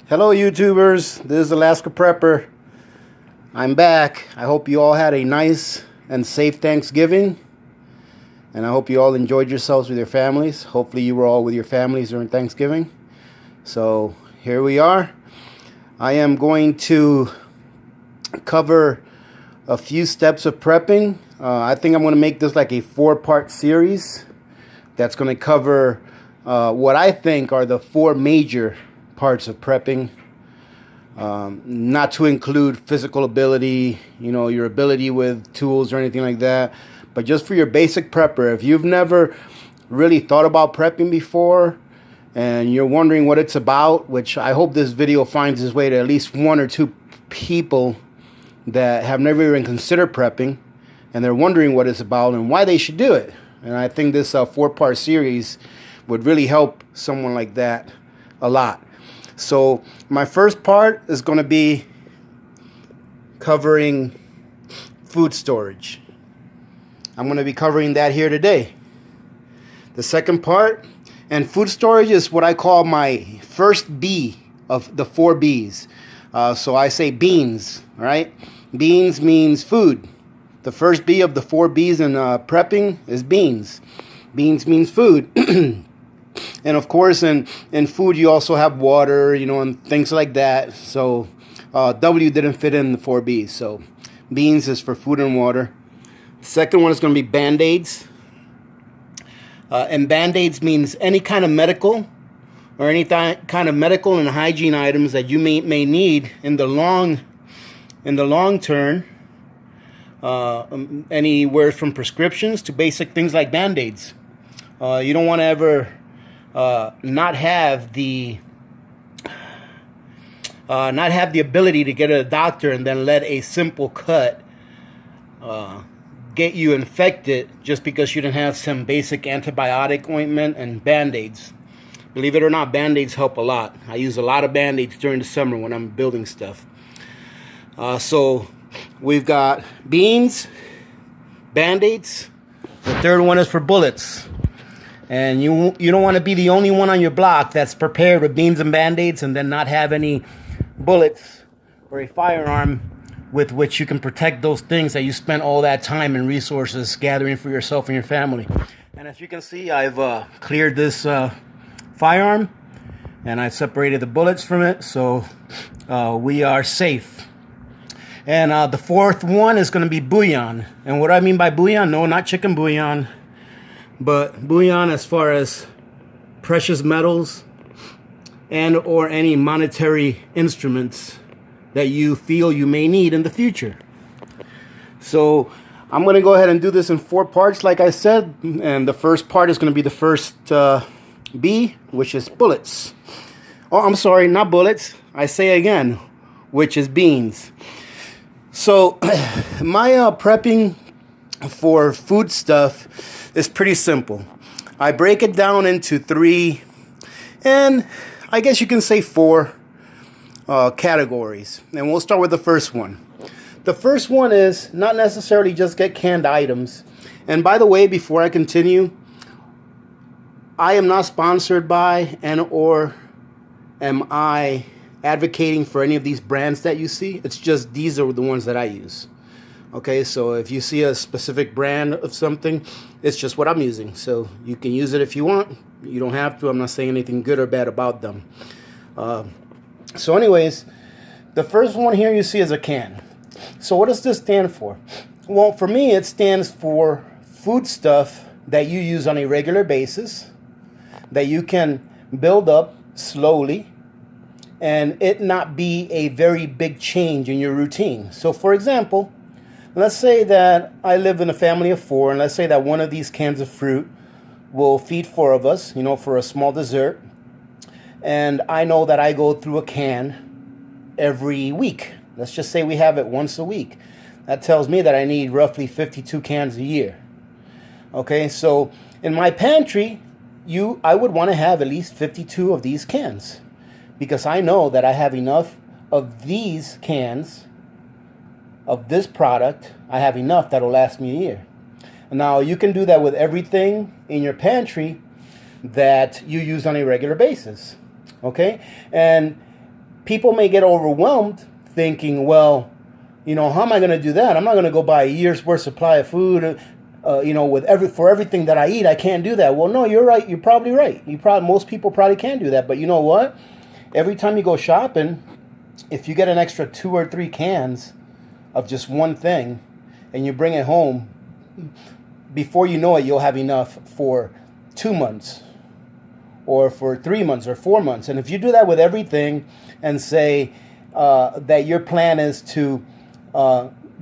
Hello YouTubers, this is Alaska Prepper. I'm back. I hope you all had a nice and safe Thanksgiving. And I hope you all enjoyed yourselves with your families. Hopefully you were all with your families during Thanksgiving. So here we are. I am going to cover a few steps of prepping. I think I'm going to make this like a 4-part series that's going to cover what I think are the 4 major parts of prepping, not to include physical ability, your ability with tools or anything like that, but just for your basic prepper. If you've never really thought about prepping before and you're wondering what it's about, which I hope this video finds its way to at least 1 or 2 people that have never even considered prepping and they're wondering what it's about and why they should do it. And I think this 4-part series would really help someone like that a lot. So my first part is going to be covering food storage. I'm going to be covering that here today. The second part, and food storage is what I call my first B of the 4 B's. So I say beans, right? Beans means food. The first B of the 4 B's in prepping is beans. Beans means food. And of course, in food, you also have water, and things like that. So W didn't fit in the 4 B's. So beans is for food and water. Second one is going to be Bandaids. And Bandaids means any kind of medical or any kind of medical and hygiene items that you may need in the long term. Anywhere from prescriptions to basic things like Band-Aids. You don't want to ever not have the ability to get to the doctor and then let a simple cut get you infected just because you didn't have some basic antibiotic ointment and Band-Aids. Believe it or not, Band-Aids help a lot. I use a lot of Band-Aids during the summer when I'm building stuff. So we've got beans, Band-Aids. The third one is for bullets. And you don't want to be the only one on your block that's prepared with beans and Band-Aids and then not have any bullets or a firearm with which you can protect those things that you spent all that time and resources gathering for yourself and your family. And as you can see, I've cleared this firearm and I separated the bullets from it, so we are safe. And the fourth one is going to be bouillon. And what do I mean by bouillon? No, not chicken bouillon. But bouillon as far as precious metals and or any monetary instruments that you feel you may need in the future. So I'm going to go ahead and do this in 4 parts like I said. And the first part is going to be the first B, which is bullets. Oh, I'm sorry, not bullets. I say again, which is beans. So my prepping for food stuff is pretty simple. I break it down into 3, and I guess you can say 4 categories. And we'll start with the first one. The first one is not necessarily just get canned items. And by the way, before I continue, I am not sponsored by and or am I advocating for any of these brands that you see. It's just these are the ones that I use. Okay, so if you see a specific brand of something, it's just what I'm using. So you can use it if you want. You don't have to. I'm not saying anything good or bad about them. So anyways, the first one here you see is a can. So what does this stand for? Well, for me, it stands for food stuff that you use on a regular basis, that you can build up slowly, and it not be a very big change in your routine. So for example, let's say that I live in a family of 4, and let's say that one of these cans of fruit will feed 4 of us, for a small dessert. And I know that I go through a can every week. Let's just say we have it once a week. That tells me that I need roughly 52 cans a year. Okay, so in my pantry, I would want to have at least 52 of these cans, because I know that I have enough of these cans of this product. I have enough that'll last me a year. Now, you can do that with everything in your pantry that you use on a regular basis. Okay? And people may get overwhelmed thinking, well, you know, how am I going to do that? I'm not going to go buy a year's worth supply of food. You know, for everything that I eat, I can't do that. Well, no, you're right. You're probably right. Most people probably can't do that. But you know what? Every time you go shopping, if you get an extra 2 or 3 cans of just one thing, and you bring it home, before you know it, you'll have enough for 2 months, or for 3 months, or 4 months. And if you do that with everything, and say that your plan is to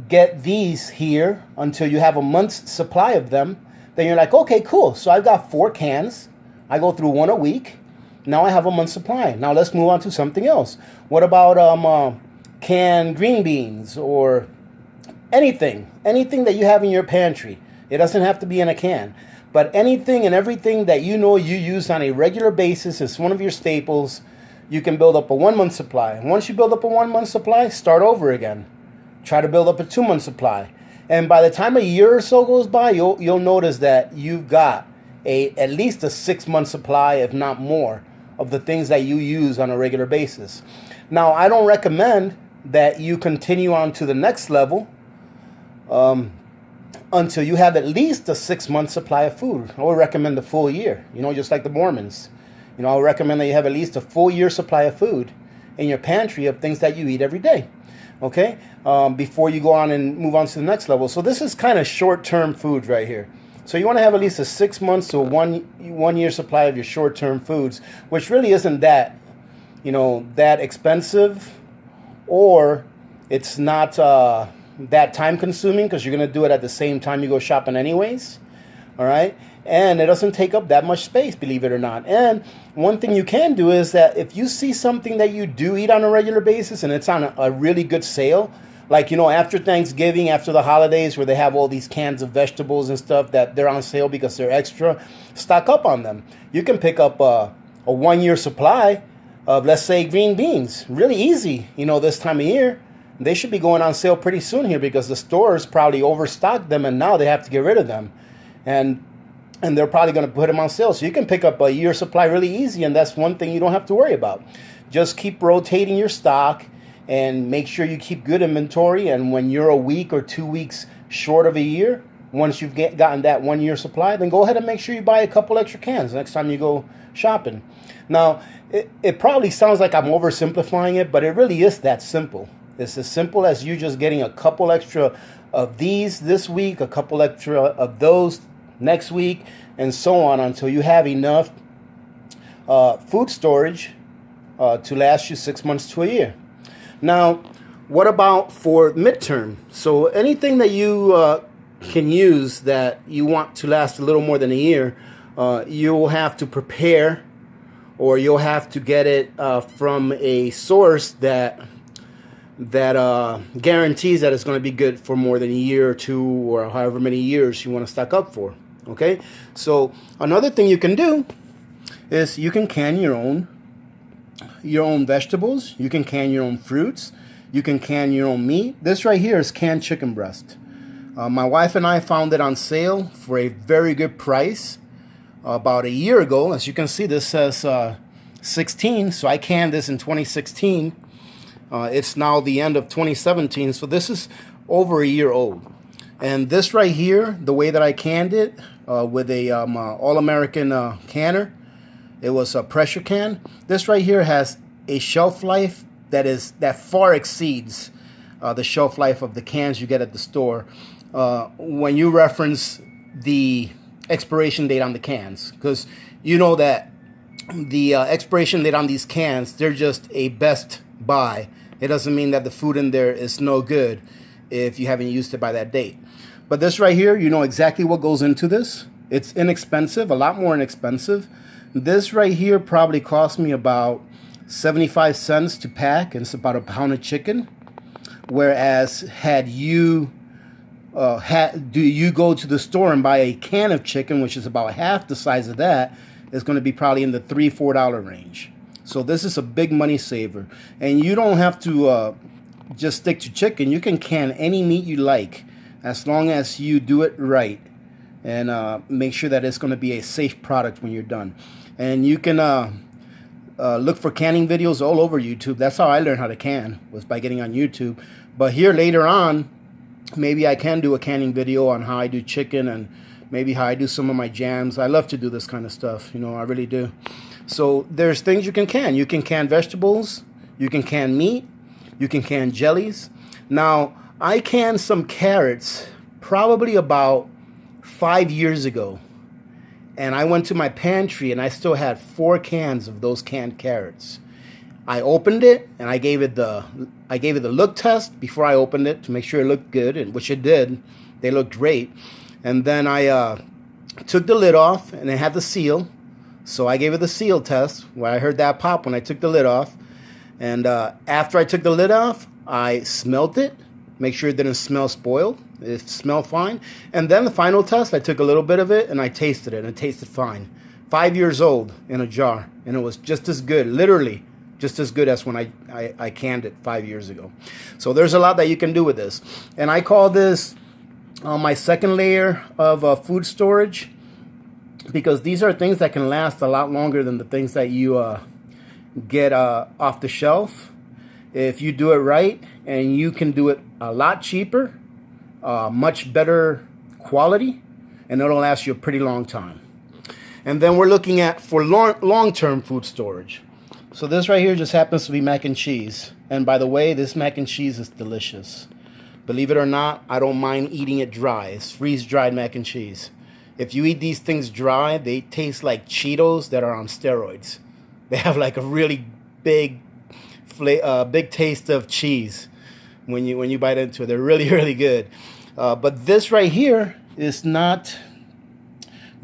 get these here until you have a month's supply of them, then you're like, okay, cool. So I've got 4 cans. I go through 1 a week. Now I have a month's supply. Now let's move on to something else. What about canned green beans, or anything that you have in your pantry? It doesn't have to be in a can, but anything and everything that you know you use on a regular basis is one of your staples. You can build up a 1 month supply. Once you build up a 1 month supply, start over again. Try to build up a 2 month supply. And by the time a year or so goes by, you'll notice that you've got at least a 6 month supply, if not more, of the things that you use on a regular basis. Now, I don't recommend that you continue on to the next level until you have at least a 6 month supply of food. I would recommend the full year, you know, just like the Mormons. You know, I would recommend that you have at least a full year supply of food in your pantry of things that you eat every day. Okay, before you go on and move on to the next level. So this is kind of short-term food right here. So you want to have at least a 6 months to a one year supply of your short-term foods, which really isn't that, you know, that expensive, or it's not that time-consuming, because you're going to do it at the same time you go shopping anyways. All right, and it doesn't take up that much space, believe it or not. And one thing you can do is that if you see something that you do eat on a regular basis and it's on a really good sale, like, you know, after Thanksgiving, after the holidays, where they have all these cans of vegetables and stuff that they're on sale because they're extra, stock up on them. You can pick up a 1 year supply of, let's say, green beans. Really easy, you know, this time of year. They should be going on sale pretty soon here, because the stores probably overstocked them and now they have to get rid of them. And they're probably going to put them on sale. So you can pick up a year supply really easy, and that's one thing you don't have to worry about. Just keep rotating your stock and make sure you keep good inventory. And when you're a week or 2 weeks short of a year, once you've gotten that 1 year supply, then go ahead and make sure you buy a couple extra cans next time you go shopping. Now, it probably sounds like I'm oversimplifying it, but it really is that simple. It's as simple as you just getting a couple extra of these this week, a couple extra of those next week, and so on, until you have enough food storage to last you 6 months to a year. Now, what about for midterm? So anything that you can use that you want to last a little more than a year, you'll have to prepare, or you'll have to get it from a source that guarantees that it's going to be good for more than a year or 2, or however many years you want to stock up for. Okay, so another thing you can do is you can can your own vegetables. You can can your own fruits. You can can your own meat. This right here is canned chicken breast. My wife and I found it on sale for a very good price about a year ago. As you can see, this says 16, so I canned this in 2016. It's now the end of 2017, so this is over a year old. And this right here, the way that I canned it, with a All-American canner, it was a pressure can. This right here has a shelf life that far exceeds the shelf life of the cans you get at the store when you reference the expiration date on the cans, because you know that the expiration date on these cans, they're just a best buy. It doesn't mean that the food in there is no good if you haven't used it by that date. But this right here, you know exactly what goes into this. It's inexpensive, a lot more inexpensive. This right here probably cost me about 75 cents to pack, and it's about a pound of chicken. Whereas do you go to the store and buy a can of chicken, which is about half the size of that, it's going to be probably in the $3-4 range. So this is a big money saver. And you don't have to just stick to chicken. You can can any meat you like, as long as you do it right and make sure that it's going to be a safe product when you're done. And you can look for canning videos all over YouTube. That's how I learned how to can, was by getting on YouTube. But here later on, maybe I can do a canning video on how I do chicken and maybe how I do some of my jams. I love to do this kind of stuff, you know, I really do. So there's things you can can. You can can vegetables, you can can meat, you can can jellies. Now, I canned some carrots probably about 5 years ago. And I went to my pantry and I still had 4 cans of those canned carrots. I opened it and I gave it the look test before I opened it to make sure it looked good, and which it did. They looked great. And then I took the lid off and it had the seal. So I gave it the seal test where I heard that pop when I took the lid off. And after I took the lid off, I smelled it, make sure it didn't smell spoiled. It smelled fine. And then the final test, I took a little bit of it and I tasted it, and it tasted fine. 5 years old in a jar, and it was just as good, literally just as good as when I canned it 5 years ago. So there's a lot that you can do with this. And I call this my second layer of food storage, because these are things that can last a lot longer than the things that you get off the shelf. If you do it right, and you can do it a lot cheaper, much better quality, and it'll last you a pretty long time. And then we're looking at for long-term food storage. So this right here just happens to be mac and cheese. And by the way, this mac and cheese is delicious. Believe it or not, I don't mind eating it dry. It's freeze-dried mac and cheese. If you eat these things dry, they taste like Cheetos that are on steroids. They have like a really big taste of cheese when you bite into it. They're really, really good. But this right here is not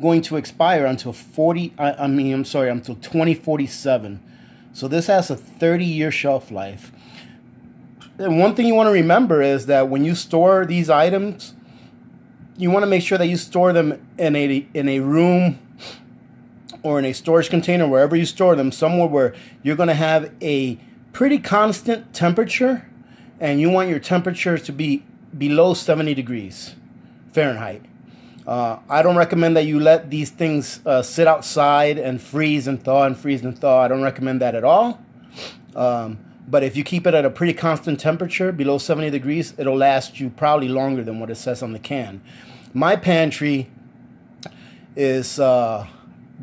going to expire until until 2047. So this has a 30-year shelf life. And one thing you want to remember is that when you store these items, you want to make sure that you store them in a room or in a storage container, wherever you store them, somewhere where you're going to have a pretty constant temperature, and you want your temperature to be below 70 degrees Fahrenheit. I don't recommend that you let these things sit outside and freeze and thaw and freeze and thaw. I don't recommend that at all. But if you keep it at a pretty constant temperature, below 70 degrees, it'll last you probably longer than what it says on the can. My pantry is, the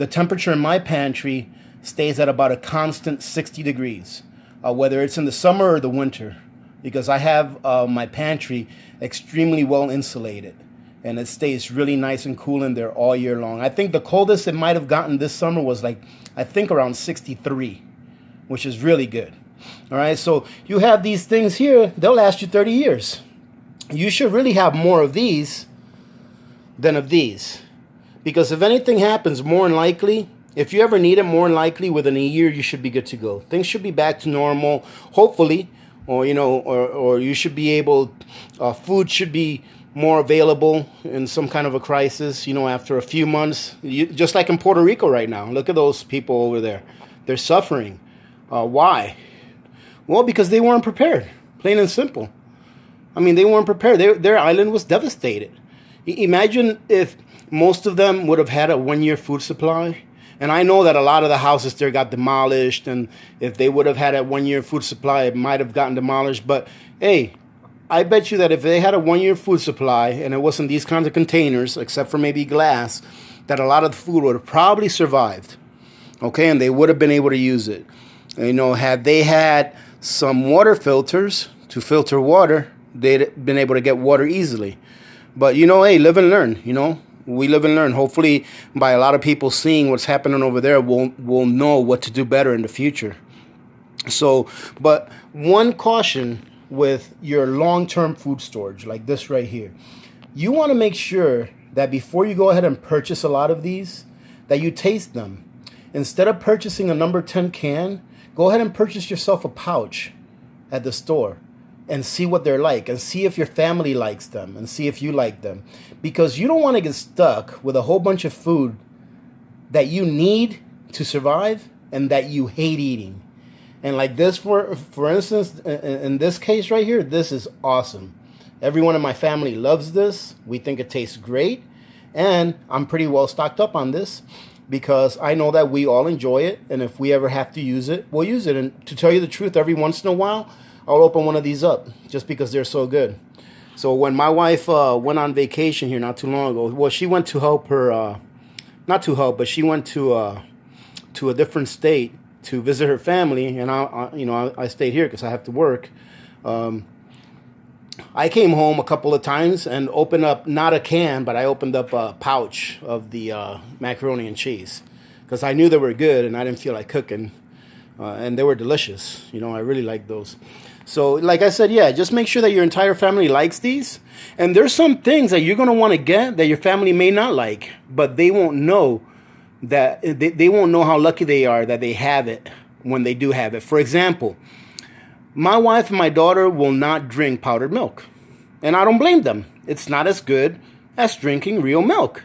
temperature in my pantry stays at about a constant 60 degrees, whether it's in the summer or the winter, because I have my pantry extremely well insulated, and it stays really nice and cool in there all year long. I think the coldest it might have gotten this summer was I think around 63, which is really good. All right, so you have these things here, they'll last you 30 years. You should really have more of these than of these, because if anything happens, more than likely, if you ever need it, more than likely within a year you should be good to go. Things should be back to normal, hopefully, or you should be able, food should be more available in some kind of a crisis, after a few months. Just like in Puerto Rico right now. Look at those people over there. They're suffering. Why? Well, because they weren't prepared, plain and simple. I mean, they weren't prepared. Their island was devastated. Imagine if most of them would have had a 1-year food supply. And I know that a lot of the houses there got demolished, and if they would have had a 1-year food supply, it might have gotten demolished. But hey, I bet you that if they had a 1-year food supply and it wasn't these kinds of containers, except for maybe glass, that a lot of the food would have probably survived. Okay, and they would have been able to use it. Had they had some water filters to filter water, they'd been able to get water easily. But, hey, live and learn, We live and learn. Hopefully, by a lot of people seeing what's happening over there, we'll know what to do better in the future. So, but one caution with your long-term food storage, like this right here, you want to make sure that before you go ahead and purchase a lot of these, that you taste them. Instead of purchasing a number 10 can, go ahead and purchase yourself a pouch at the store and see what they're like, and see if your family likes them, and see if you like them. Because you don't want to get stuck with a whole bunch of food that you need to survive and that you hate eating. And like this, for instance, in this case right here, this is awesome. Everyone in my family loves this. We think it tastes great. And I'm pretty well stocked up on this. because I know that we all enjoy it, and if we ever have to use it, we'll use it. And to tell you the truth, every once in a while, I'll open one of these up just because they're so good. So when my wife went on vacation here not too long ago, well, she went to help her, not to help, but she went to a different state to visit her family, and I stayed here because I have to work. I came home a couple of times and opened up, not a can, but I opened up a pouch of the macaroni and cheese because I knew they were good and I didn't feel like cooking, and they were delicious. I really like those. So like I said, yeah, just make sure that your entire family likes these. And there's some things that you're going to want to get that your family may not like, but they won't know that they won't know how lucky they are that they have it when they do have it. For example, my wife and my daughter will not drink powdered milk. And I don't blame them. It's not as good as drinking real milk.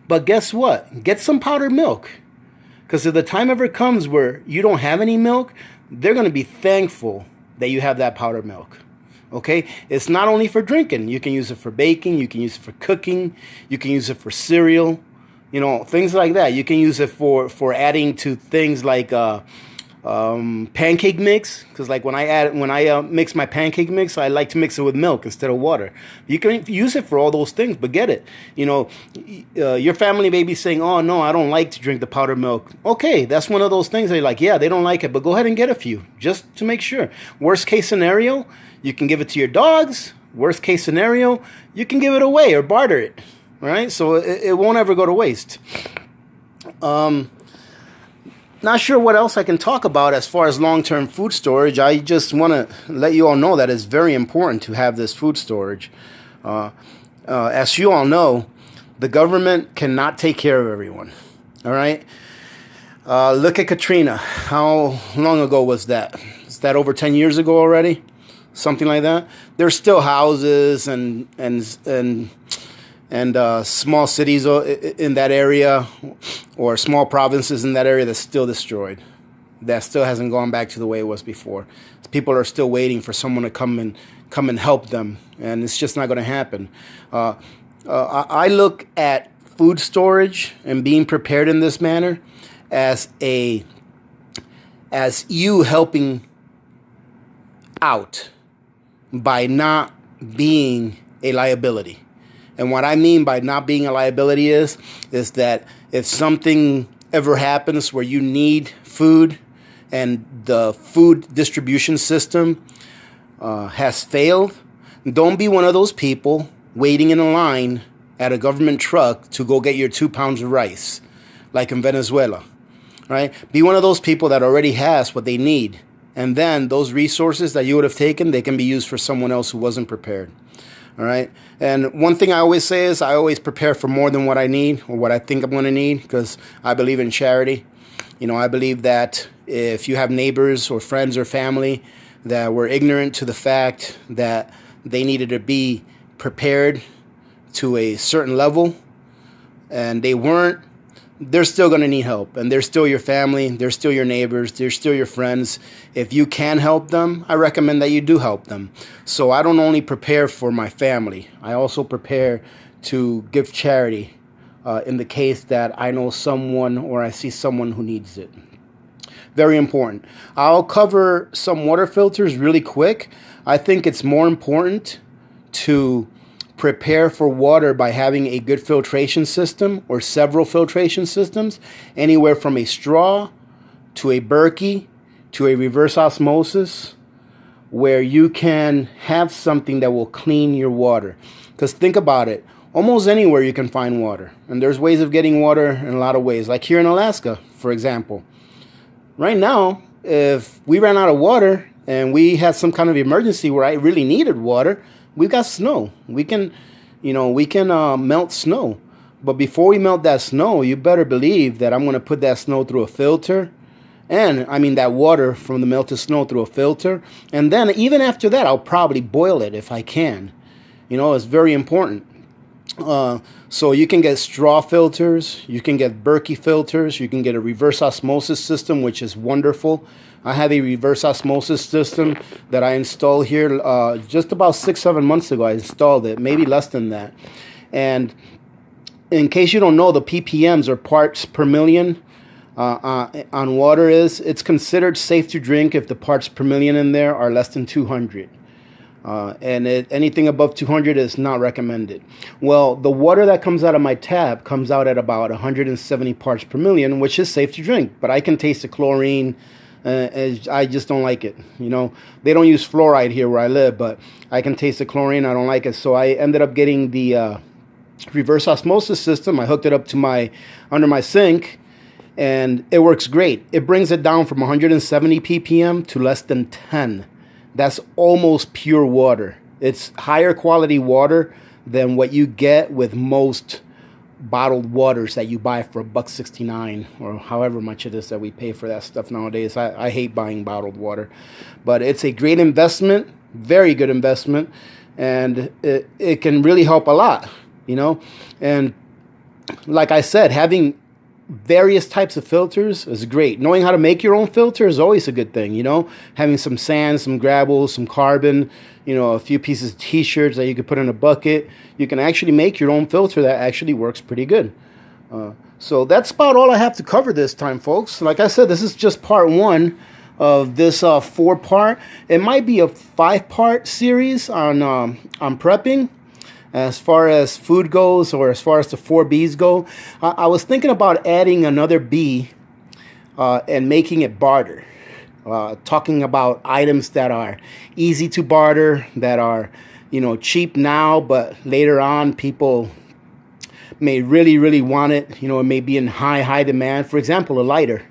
But guess what? Get some powdered milk. Because if the time ever comes where you don't have any milk, they're going to be thankful that you have that powdered milk. Okay? It's not only for drinking. You can use it for baking. You can use it for cooking. You can use it for cereal. Things like that. You can use it for adding to things like pancake mix. Because like when I mix my pancake mix, I like to mix it with milk instead of water. You can use it for all those things, but get it. Your family may be saying, "Oh no, I don't like to drink the powdered milk." Okay, that's one of those things they're like, yeah, they don't like it, but go ahead and get a few just to make sure. Worst case scenario, you can give it to your dogs. Worst case scenario, you can give it away or barter it. Right? So it won't ever go to waste. Not sure what else I can talk about as far as long-term food storage. I just want to let you all know that it's very important to have this food storage. As you all know, the government cannot take care of everyone. All right? Look at Katrina. How long ago was that? Is that over 10 years ago already? Something like that? There's still houses and small cities in that area or small provinces in that area that's still destroyed. That still hasn't gone back to the way it was before. People are still waiting for someone to come and help them, and it's just not going to happen. I look at food storage and being prepared in this manner as you helping out by not being a liability. And what I mean by not being a liability is that if something ever happens where you need food and the food distribution system has failed, don't be one of those people waiting in a line at a government truck to go get your 2 pounds of rice, like in Venezuela, right? Be one of those people that already has what they need. And then those resources that you would have taken, they can be used for someone else who wasn't prepared. All right. And one thing I always say is I always prepare for more than what I need or what I think I'm going to need, because I believe in charity. I believe that if you have neighbors or friends or family that were ignorant to the fact that they needed to be prepared to a certain level and they weren't, they're still going to need help, and they're still your family, they're still your neighbors, they're still your friends. If you can help them, I recommend that you do help them. So I don't only prepare for my family, I also prepare to give charity in the case that I know someone or I see someone who needs it. Very important. I'll cover some water filters really quick. I think it's more important to prepare for water by having a good filtration system or several filtration systems, anywhere from a straw to a Berkey to a reverse osmosis, where you can have something that will clean your water. Because think about it, almost anywhere you can find water. And there's ways of getting water in a lot of ways. Like here in Alaska, for example. Right now, if we ran out of water and we had some kind of emergency where I really needed water, we've got snow. We can melt snow. But before we melt that snow, you better believe that I'm going to put that snow through a filter. And I mean that water from the melted snow through a filter. And then even after that, I'll probably boil it if I can. It's very important. So you can get straw filters. You can get Berkey filters. You can get a reverse osmosis system, which is wonderful. I have a reverse osmosis system that I installed here just about 6-7 months ago. I installed it, maybe less than that. And in case you don't know, the ppms, or parts per million, on water, it's considered safe to drink if the parts per million in there are less than 200. And anything above 200 is not recommended. Well, the water that comes out of my tap comes out at about 170 parts per million, which is safe to drink. But I can taste the chlorine. I just don't like it. You know, they don't use fluoride here where I live, but I can taste the chlorine. I don't like it. So I ended up getting the reverse osmosis system. I hooked it up to under my sink, and it works great. It brings it down from 170 ppm to less than 10. That's almost pure water. It's higher quality water than what you get with most bottled waters that you buy for $1.69 or however much it is that we pay for that stuff nowadays. I hate buying bottled water, but it's a great investment, very good investment, and it can really help a lot, you know. And like I said, having various types of filters is great. Knowing how to make your own filter is always a good thing, you know. Having some sand, some gravel, some carbon, you know, a few pieces of t-shirts that you could put in a bucket. You can actually make your own filter that actually works pretty good. So that's about all I have to cover this time, folks. Like I said, this is just part one of this 4-part. It might be a 5-part series on prepping. As far as food goes, or as far as the 4 Bs go, I was thinking about adding another B and making it barter. Talking about items that are easy to barter, that are, you know, cheap now, but later on people may really, really want it. You know, it may be in high demand. For example, a lighter.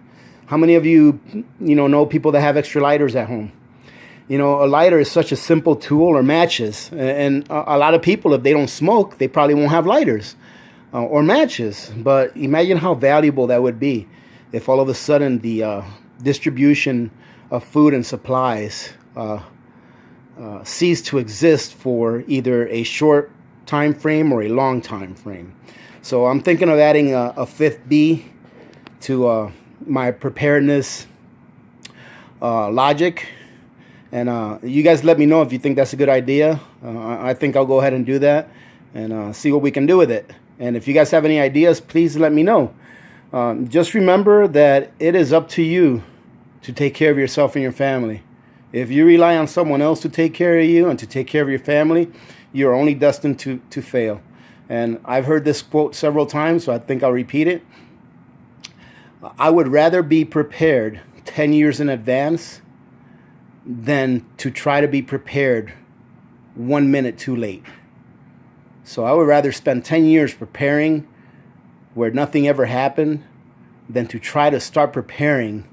How many of you, know people that have extra lighters at home? You know, a lighter is such a simple tool, or matches. And a lot of people, if they don't smoke, they probably won't have lighters or matches. But imagine how valuable that would be if all of a sudden the distribution of food and supplies ceased to exist for either a short time frame or a long time frame. So I'm thinking of adding a 5th B to my preparedness logic. And you guys let me know if you think that's a good idea. I think I'll go ahead and do that and see what we can do with it. And if you guys have any ideas, please let me know. Just remember that it is up to you to take care of yourself and your family. If you rely on someone else to take care of you and to take care of your family, you're only destined to fail. And I've heard this quote several times, so I think I'll repeat it. I would rather be prepared 10 years in advance than to try to be prepared 1 minute too late. So I would rather spend 10 years preparing where nothing ever happened than to try to start preparing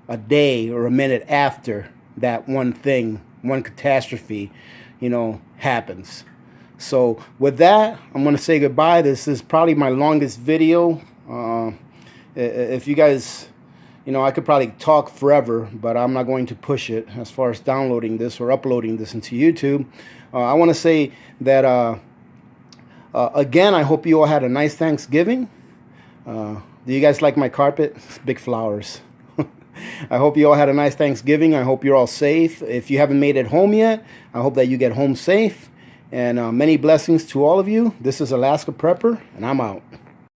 a day or a minute after that one thing, one catastrophe, happens. So with that, I'm going to say goodbye. This is probably my longest video. If you guys... I could probably talk forever, but I'm not going to push it as far as downloading this or uploading this into YouTube. I want to say that, again, I hope you all had a nice Thanksgiving. Do you guys like my carpet? It's big flowers. I hope you all had a nice Thanksgiving. I hope you're all safe. If you haven't made it home yet, I hope that you get home safe. And many blessings to all of you. This is Alaska Prepper, and I'm out.